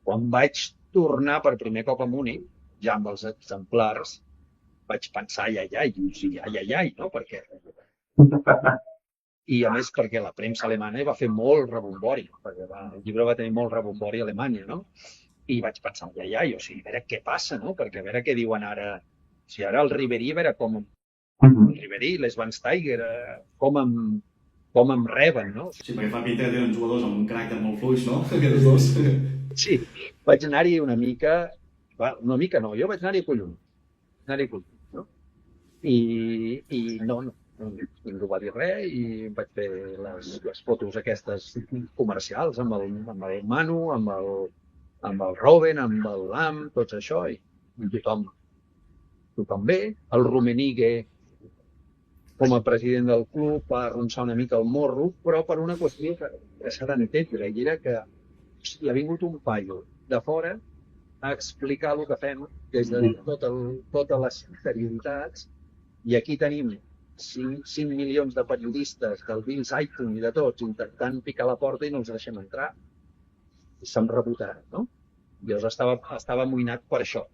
Quan vaig tornar per primer cop a Múnich, ja amb els exemplars, vaig pensar, ai, ai, ai, o sigui, ai, ai, ai, no? Perquè, i a més perquè la premsa alemanya va fer molt rebombori, perquè el llibre va tenir molt rebombori a Alemanya, no? I vaig pensar, ai, ai, ai, o sigui, a veure què passa, no? Perquè a veure què diuen ara. O sigui, ara el Ribery, a veure com el Ribery, l'Schweinsteiger, com em reben, no? Sí, perquè fa pinta que tenen jugadors amb un caràcter molt fluix, no? Aquests dos. Sí, vaig anar-hi una mica no, jo vaig anar-hi anar-hi collons, no? I no, ningú va dir res i vaig fer les fotos aquestes comercials amb el Manu, amb el Robben, amb el Lam, tots això, i tothom bé. El Rummenigge, com a president del club, va arronsar una mica el morro, però per una qüestió que s'ha d'entendre, i era que ha vingut un paio de fora a explicar el que fem des de totes les seriositats, i aquí tenim 5 milions de periodistes del Bill Zeitung i de tots intentant picar la porta i no els deixem entrar. I se'm rebotaran, no? Jo estava amoïnat per això.